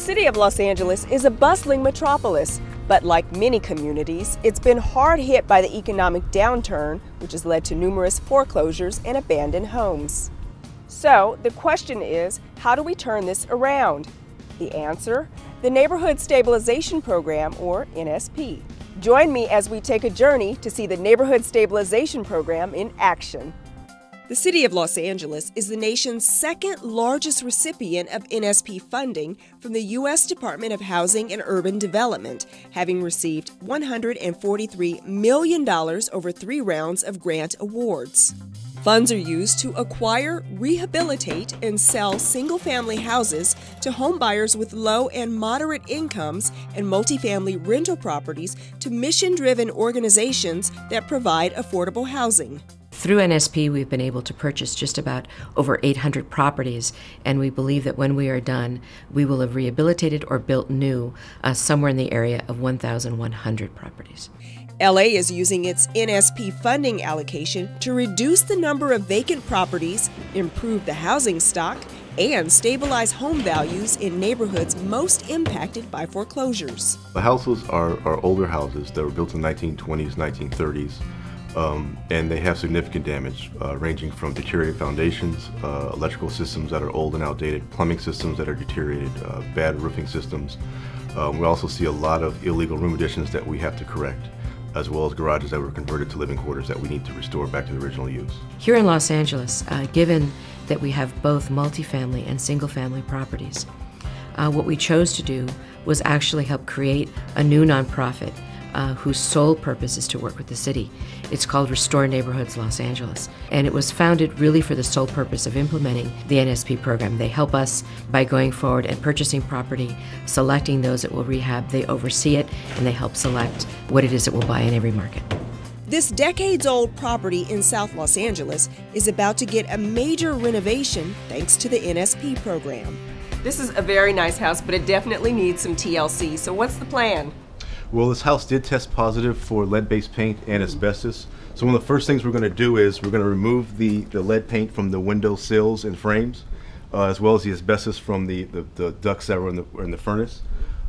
city of Los Angeles is a bustling metropolis, but like many communities, it's been hard hit by the economic downturn, which has led to numerous foreclosures and abandoned homes. So the question is, how do we turn this around? The answer? The Neighborhood Stabilization Program, or NSP. Join me as we take a journey to see the Neighborhood Stabilization Program in action. The city of Los Angeles is the nation's second largest recipient of NSP funding from the U.S. Department of Housing and Urban Development, having received $143 million over 3 rounds of grant awards. Funds are used to acquire, rehabilitate, and sell single-family houses to homebuyers with low and moderate incomes and multifamily rental properties to mission-driven organizations that provide affordable housing. Through NSP, we've been able to purchase just about over 800 properties, and we believe that when we are done, we will have rehabilitated or built new somewhere in the area of 1,100 properties. LA is using its NSP funding allocation to reduce the number of vacant properties, improve the housing stock, and stabilize home values in neighborhoods most impacted by foreclosures. The houses are older houses that were built in the 1920s, 1930s. And they have significant damage, ranging from deteriorated foundations, electrical systems that are old and outdated, plumbing systems that are deteriorated, bad roofing systems. We also see a lot of illegal room additions that we have to correct, as well as garages that were converted to living quarters that we need to restore back to the original use. Here in Los Angeles, given that we have both multifamily and single-family properties, what we chose to do was actually help create a new nonprofit whose sole purpose is to work with the city. It's called Restore Neighborhoods Los Angeles, and it was founded really for the sole purpose of implementing the NSP program. They help us by going forward and purchasing property, selecting those that will rehab, they oversee it, and they help select what it is that we'll buy in every market. This decades-old property in South Los Angeles is about to get a major renovation thanks to the NSP program. This is a very nice house, but it definitely needs some TLC, so what's the plan? Well, this house did test positive for lead-based paint and asbestos. So one of the first things we're going to do is we're going to remove the lead paint from the window sills and frames, as well as the asbestos from the ducts that were in the furnace.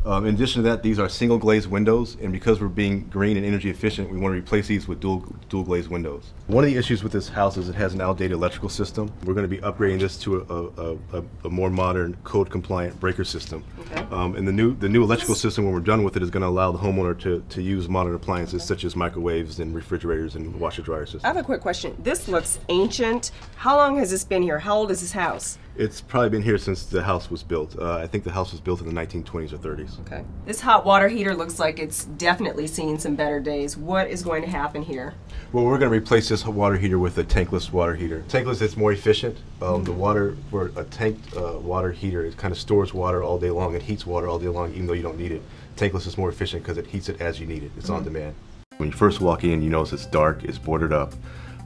In addition to that, these are single glazed windows, and because we're being green and energy efficient, we want to replace these with dual glazed windows. One of the issues with this house is it has an outdated electrical system. We're going to be upgrading this to a more modern, code compliant breaker system. Okay. And the new electrical system, when we're done with it, is going to allow the homeowner to use modern appliances such as microwaves and refrigerators and washer dryer systems. I have a quick question. This looks ancient. How long has this been here? How old is this house? It's probably been here since the house was built. I think the house was built in the 1920s or 30s. Okay. This hot water heater looks like it's definitely seen some better days. What is going to happen here? Well, we're going to replace this water heater with a tankless water heater. Tankless is more efficient. The water for a tanked water heater, it kind of stores water all day long. It heats water all day long even though you don't need it. Tankless is more efficient because it heats it as you need it. It's on demand. When you first walk in, you notice it's dark, it's boarded up.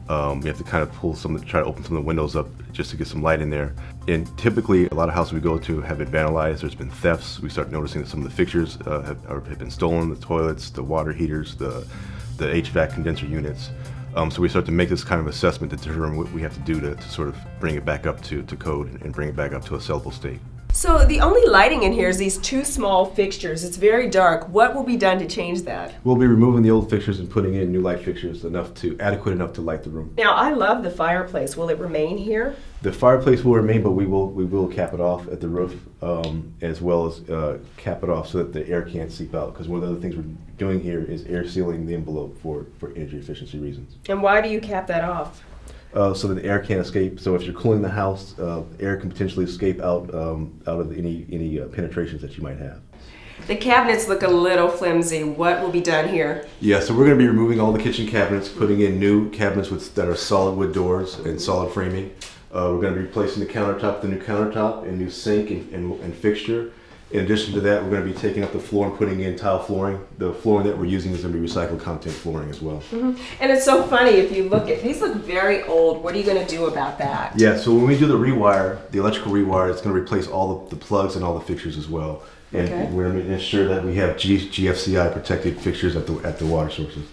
You have to kind of try to open some of the windows up just to get some light in there. And typically, a lot of houses we go to have been vandalized. There's been thefts. We start noticing that some of the fixtures have been stolen, the toilets, the water heaters, the HVAC condenser units. So we start to make this kind of assessment to determine what we have to do to sort of bring it back up to code and bring it back up to a sellable state. So the only lighting in here is these 2 small fixtures. It's very dark. What will be done to change that? We'll be removing the old fixtures and putting in new light fixtures adequate enough to light the room. Now, I love the fireplace. Will it remain here? The fireplace will remain, but we will cap it off at the roof, as well as cap it off so that the air can't seep out. Because one of the other things we're doing here is air sealing the envelope for energy efficiency reasons. And why do you cap that off? So that the air can't escape. So if you're cooling the house, air can potentially escape out of any penetrations that you might have. The cabinets look a little flimsy. What will be done here? Yeah, so we're going to be removing all the kitchen cabinets, putting in new cabinets that are solid wood doors and solid framing. We're going to be replacing the countertop with a new countertop and new sink and fixture. In addition to that, we're going to be taking up the floor and putting in tile flooring. The flooring that we're using is going to be recycled content flooring as well. And it's so funny, if you look at these, look very old. What are you going to do about that? Yeah, so when we do the rewire, the electrical rewire, it's going to replace all the plugs and all the fixtures as well. And we're going to ensure that we have GFCI protected fixtures at the water sources.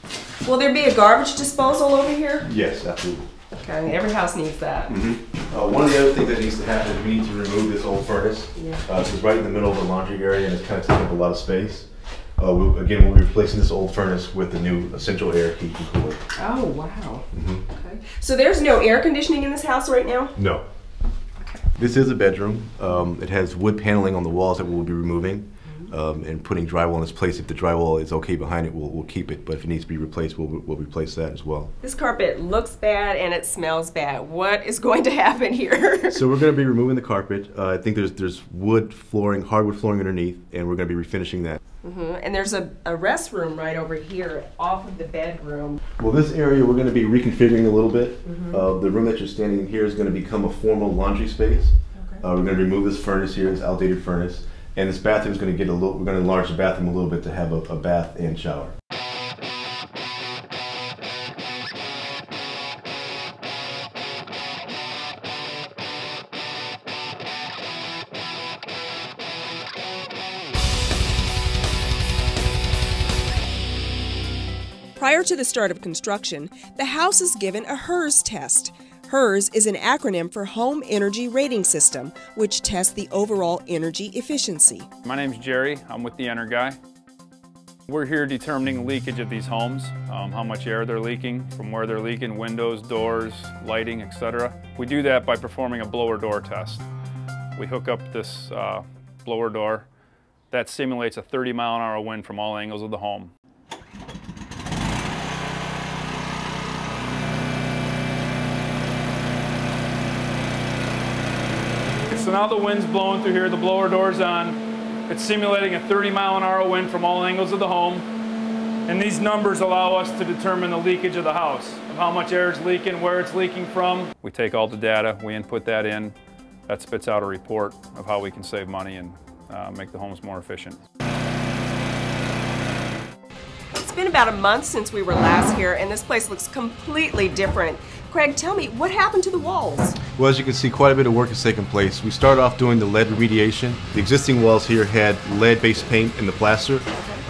Will there be a garbage disposal over here? Yes, absolutely. Okay, every house needs that. One of the other things that needs to happen is we need to remove this old furnace. It's right in the middle of the laundry area and it's kind of taking up a lot of space. We'll be replacing this old furnace with the new central air heat and cooler. Oh, wow. Okay. So there's no air conditioning in this house right now? No. Okay. This is a bedroom. It has wood paneling on the walls that we'll be removing and putting drywall in its place. If the drywall is okay behind it, we'll keep it, but if it needs to be replaced, we'll replace that as well. This carpet looks bad and it smells bad. What is going to happen here? So we're going to be removing the carpet. I think there's wood flooring, hardwood flooring underneath, and we're going to be refinishing that. And there's a restroom right over here off of the bedroom. Well, this area we're going to be reconfiguring a little bit. The room that you're standing in here is going to become a formal laundry space. Okay. We're going to remove this furnace here, this outdated furnace, and this bathroom is going to get we're going to enlarge the bathroom a little bit to have a bath and shower. Prior to the start of construction, the house is given a HERS test. HERS is an acronym for Home Energy Rating System, which tests the overall energy efficiency. My name's Jerry. I'm with the Guy. We're here determining leakage of these homes, how much air they're leaking, from where they're leaking, windows, doors, lighting, etc. We do that by performing a blower door test. We hook up this blower door that simulates a 30-mile-an-hour wind from all angles of the home. So now the wind's blowing through here, the blower door's on. It's simulating a 30-mile-an-hour wind from all angles of the home. And these numbers allow us to determine the leakage of the house, of how much air is leaking, where it's leaking from. We take all the data, we input that in. That spits out a report of how we can save money and make the homes more efficient. It's been about a month since we were last here, and this place looks completely different. Craig, tell me, what happened to the walls? Well, as you can see, quite a bit of work has taken place. We started off doing the lead remediation. The existing walls here had lead-based paint in the plaster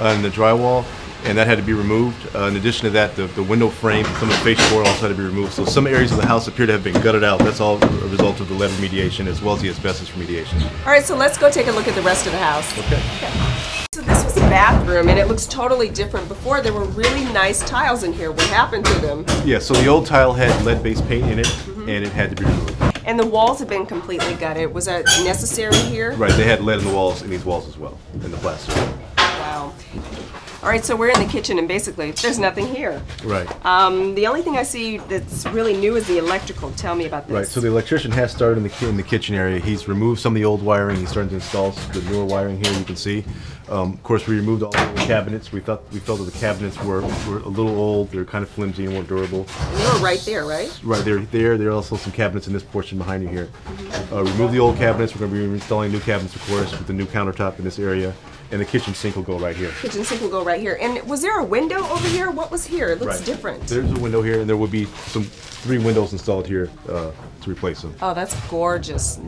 and the drywall, and that had to be removed. In addition to that, the window frame and some of the fascia board also had to be removed. So some areas of the house appear to have been gutted out. That's all a result of the lead remediation as well as the asbestos remediation. All right, so let's go take a look at the rest of the house. Okay. So this was a bathroom, and it looks totally different. Before, there were really nice tiles in here. What happened to them? Yeah, so the old tile had lead-based paint in it, and it had to be removed. And the walls have been completely gutted. Was that necessary here? Right, they had lead in the walls, in these walls as well, in the plaster. Wow. All right, so we're in the kitchen, and basically, there's nothing here. Right. The only thing I see that's really new is the electrical. Tell me about this. Right, so the electrician has started in the kitchen area. He's removed some of the old wiring. He's starting to install the newer wiring here, you can see. Of course, we removed all the old cabinets. We felt that the cabinets were a little old. They were kind of flimsy and weren't durable. And they were right there, right? Right, they're there. There are also some cabinets in this portion behind you here. Remove the old cabinets. We're going to be installing new cabinets, of course, with the new countertop in this area. And the kitchen sink will go right here. Kitchen sink will go right here. And was there a window over here? What was here? It looks different. There's a window here, and there will be 3 windows installed here to replace them. Oh, that's gorgeous.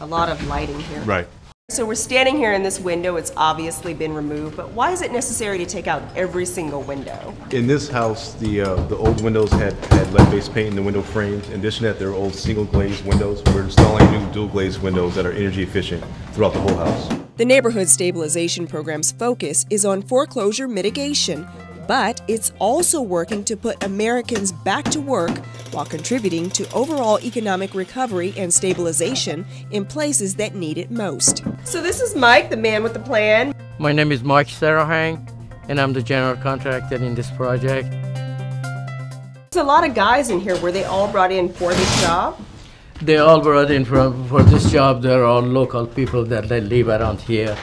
A lot of lighting here. Right. So we're standing here in this window. It's obviously been removed, but why is it necessary to take out every single window? In this house, the old windows had lead-based paint in the window frames. In addition to that, they're old single-glazed windows. We're installing new dual-glazed windows that are energy efficient throughout the whole house. The Neighborhood Stabilization Program's focus is on foreclosure mitigation, but it's also working to put Americans back to work while contributing to overall economic recovery and stabilization in places that need it most. So this is Mike, the man with the plan. My name is Mike Sarahang, and I'm the general contractor in this project. There's a lot of guys in here. Were they all brought in for this job? They all brought in for this job. They're all local people that they live around here,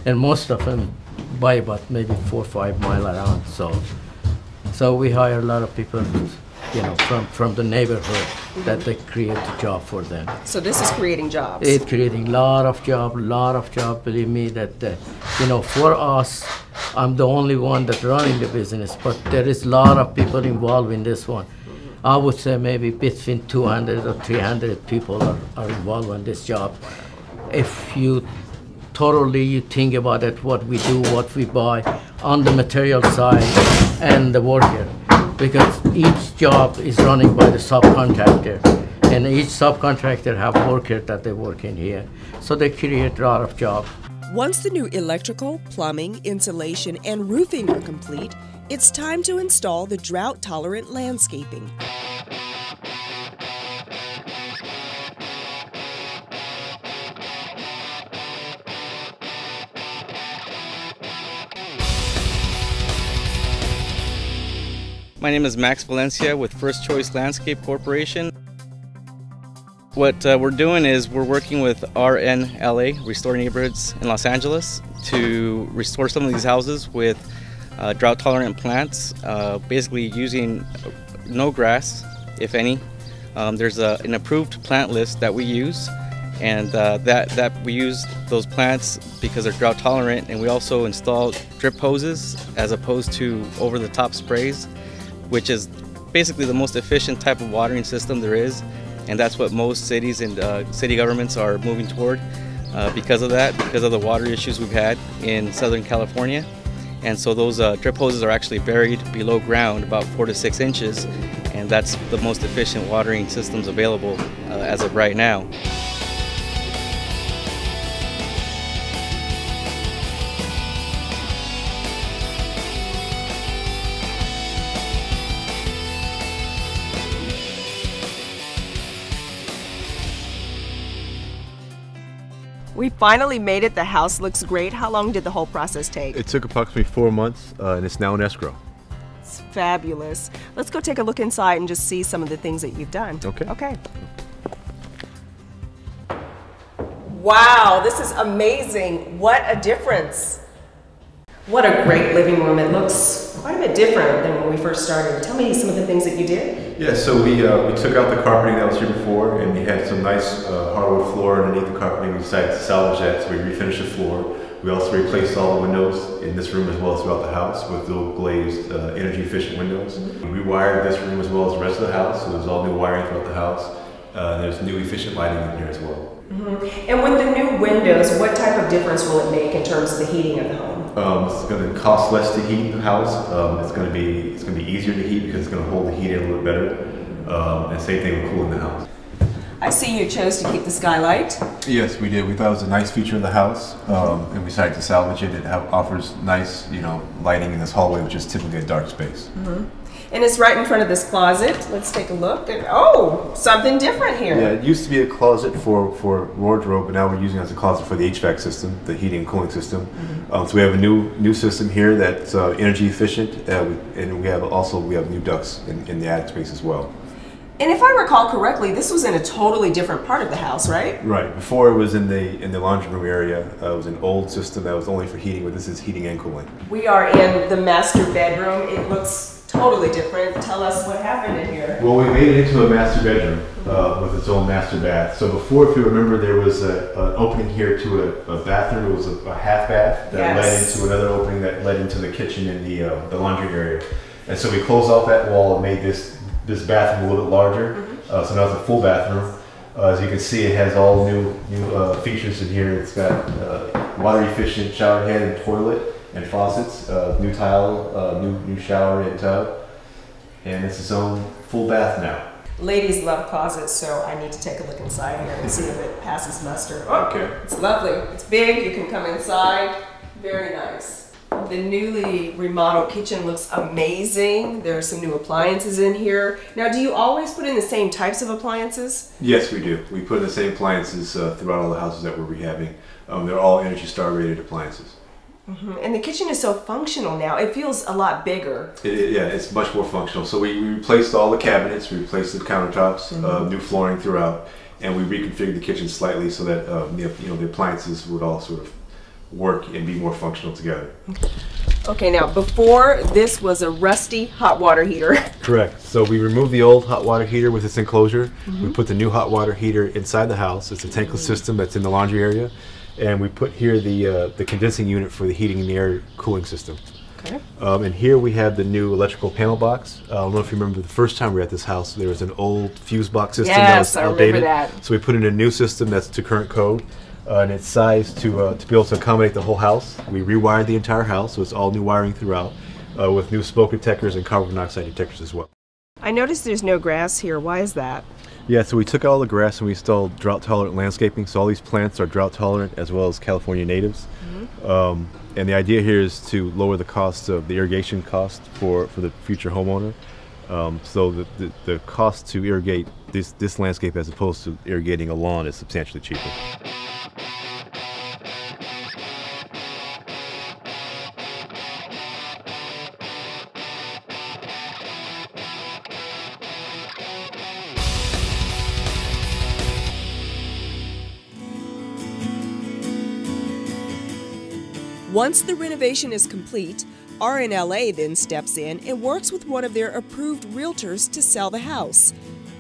and most of them by about maybe 4 or 5 miles around. So we hire a lot of people, you know, from the neighborhood that they create a job for them. So this is creating jobs. It's creating a lot of job. Believe me, that you know, for us, I'm the only one that's running the business, but there is a lot of people involved in this one. I would say maybe between 200 or 300 people are involved in this job. If you thoroughly think about it, what we do, what we buy on the material side and the worker, because each job is running by the subcontractor, and each subcontractor have workers that they work in here. So they create a lot of jobs. Once the new electrical, plumbing, insulation, and roofing are complete, it's time to install the drought-tolerant landscaping. My name is Max Valencia with First Choice Landscape Corporation. What we're doing is we're working with RNLA, Restore Neighborhoods in Los Angeles, to restore some of these houses with drought-tolerant plants, basically using no grass, if any. There's an approved plant list that we use, and that we use those plants because they're drought-tolerant, and we also install drip hoses as opposed to over-the-top sprays, which is basically the most efficient type of watering system there is, and that's what most cities and city governments are moving toward because of that, because of the water issues we've had in Southern California. And so those drip hoses are actually buried below ground about 4 to 6 inches, and that's the most efficient watering systems available as of right now. We finally made it. The house looks great. How long did the whole process take? It took approximately 4 months, and it's now in escrow. It's fabulous. Let's go take a look inside and just see some of the things that you've done. Okay. Okay. Wow, this is amazing. What a difference. What a great living room. It looks quite a bit different than when we first started. Tell me some of the things that you did. Yeah, so we took out the carpeting that was here before, and we had some nice hardwood floor underneath the carpeting. We decided to salvage that, so we refinished the floor. We also replaced all the windows in this room as well as throughout the house with dual glazed, energy efficient windows. We rewired this room as well as the rest of the house, so there's all new wiring throughout the house. There's new efficient lighting in here as well. And with the new windows, what type of difference will it make in terms of the heating of the home? It's going to cost less to heat the house. It's going to be easier to heat because it's going to hold the heat in a little bit better. And same thing with cooling the house. I see you chose to keep the skylight. Yes, we did. We thought it was a nice feature of the house, and we decided to salvage it. It offers nice, lighting in this hallway, which is typically a dark space. And it's right in front of this closet. Let's take a look. And oh, something different here. Yeah, it used to be a closet for wardrobe, but now we're using it as a closet for the HVAC system, the heating and cooling system. So we have a new system here that's energy efficient, and we have new ducts in the attic space as well. And if I recall correctly, this was in a totally different part of the house, right? Right. Before it was in the laundry room area. It was an old system that was only for heating, but this is heating and cooling. We are in the master bedroom. It looks totally different. Tell us what happened in here. Well, we made it into a master bedroom with its own master bath. So before, if you remember, there was an opening here to a bathroom. It was a half bath that led into another opening that led into the kitchen and the laundry area. And so we closed off that wall and made this bathroom a little bit larger. So now it's a full bathroom. As you can see, it has all new features in here. It's got water efficient shower head and toilet and faucets, new tile, new shower and tub, and it's its own full bath now. Ladies love closets, so I need to take a look inside here and see if it passes muster. Oh, okay. It's lovely. It's big. You can come inside. Very nice. The newly remodeled kitchen looks amazing. There are some new appliances in here. Now, do you always put in the same types of appliances? Yes, we do. We put in the same appliances throughout all the houses that we're rehabbing. They're all Energy Star rated appliances. And the kitchen is so functional now. It feels a lot bigger. Yeah, it's much more functional. So we replaced all the cabinets, we replaced the countertops, new flooring throughout, and we reconfigured the kitchen slightly so that the appliances would all sort of work and be more functional together. Okay, now before this was a rusty hot water heater. Correct. So we removed the old hot water heater with its enclosure. We put the new hot water heater inside the house. It's a tankless system that's in the laundry area. And we put here the condensing unit for the heating and the air cooling system. Okay. And here we have the new electrical panel box. I don't know if you remember the first time we were at this house, there was an old fuse box system that was outdated. I remember that. So we put in a new system that's to current code, and it's sized to be able to accommodate the whole house. We rewired the entire house, so it's all new wiring throughout. with new smoke detectors and carbon monoxide detectors as well. I noticed there's no grass here. Why is that? Yeah, so we took out all the grass and we installed drought-tolerant landscaping. So all these plants are drought-tolerant as well as California natives. And the idea here is to lower the cost of the irrigation cost for the future homeowner. So the cost to irrigate this landscape as opposed to irrigating a lawn is substantially cheaper. Once the renovation is complete, RNLA then steps in and works with one of their approved realtors to sell the house.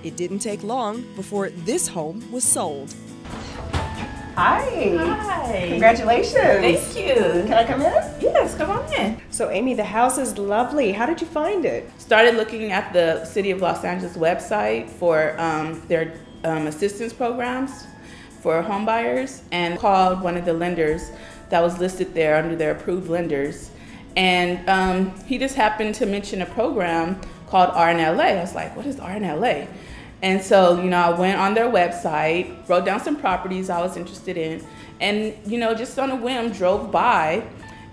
It didn't take long before this home was sold. Hi. Hi. Congratulations. Thank you. Can I come in? Yes, come on in. So Amy, the house is lovely. How did you find it? Started looking at the City of Los Angeles website for their assistance programs for home buyers, and called one of the lenders that was listed there under their approved lenders. And he just happened to mention a program called RNLA. I was like, what is RNLA? And so, I went on their website, wrote down some properties I was interested in, and, just on a whim, drove by.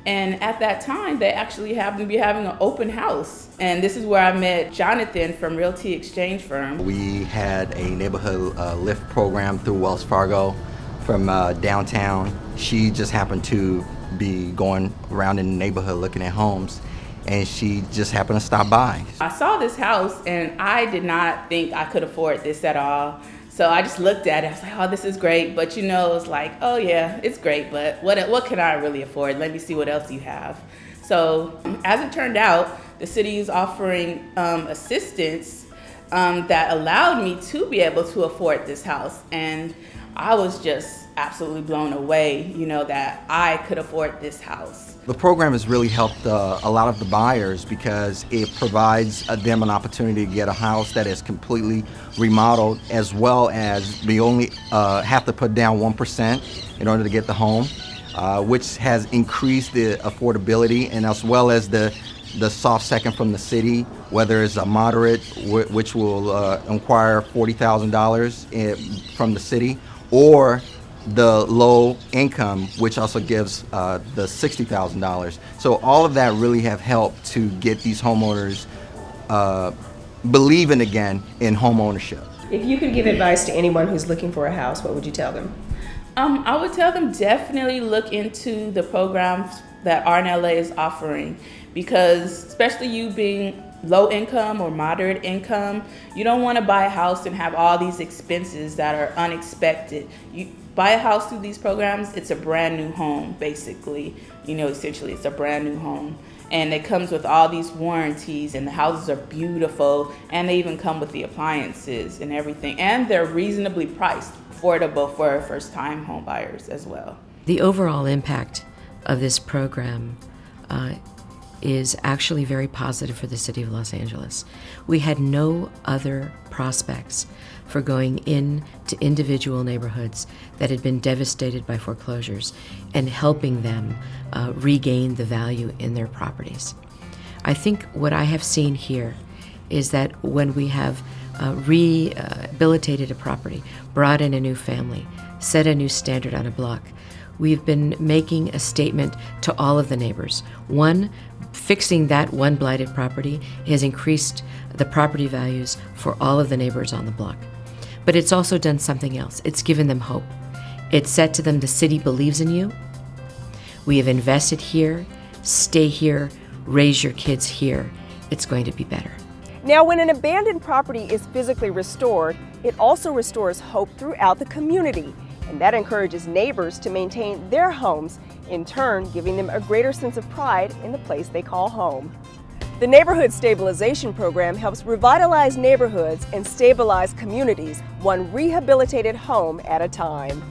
And at that time, they actually happened to be having an open house. And this is where I met Jonathan from Realty Exchange Firm. We had a neighborhood lift program through Wells Fargo from downtown. She just happened to be going around in the neighborhood looking at homes, and she just happened to stop by. I saw this house and I did not think I could afford this at all. So I just looked at it, I was like, oh, this is great. But it's like, oh yeah, it's great, but what can I really afford? Let me see what else you have. So as it turned out, the city is offering assistance that allowed me to be able to afford this house. And I was just absolutely blown away, that I could afford this house. The program has really helped a lot of the buyers because it provides them an opportunity to get a house that is completely remodeled, as well as they only have to put down 1% in order to get the home, which has increased the affordability, and as well as the soft second from the city, whether it's a moderate, which will require $40,000 from the city, or the low income, which also gives the $60,000. So all of that really have helped to get these homeowners believing again in home ownership. If you could give advice to anyone who's looking for a house, what would you tell them? I would tell them definitely look into the programs that RNLA is offering, because especially you being low income or moderate income, you don't want to buy a house and have all these expenses that are unexpected. You buy a house through these programs, it's a brand new home, basically. Essentially it's a brand new home. And it comes with all these warranties, and the houses are beautiful, and they even come with the appliances and everything. And they're reasonably priced, affordable for first-time home buyers as well. The overall impact of this program is actually very positive for the city of Los Angeles. We had no other prospects for going into individual neighborhoods that had been devastated by foreclosures and helping them regain the value in their properties. I think what I have seen here is that when we have rehabilitated a property, brought in a new family, set a new standard on a block, we've been making a statement to all of the neighbors. One, fixing that one blighted property has increased the property values for all of the neighbors on the block. But it's also done something else. It's given them hope. It said to them, the city believes in you. We have invested here. Stay here. Raise your kids here. It's going to be better. Now, when an abandoned property is physically restored, it also restores hope throughout the community. And that encourages neighbors to maintain their homes, in turn giving them a greater sense of pride in the place they call home. The Neighborhood Stabilization Program helps revitalize neighborhoods and stabilize communities, one rehabilitated home at a time.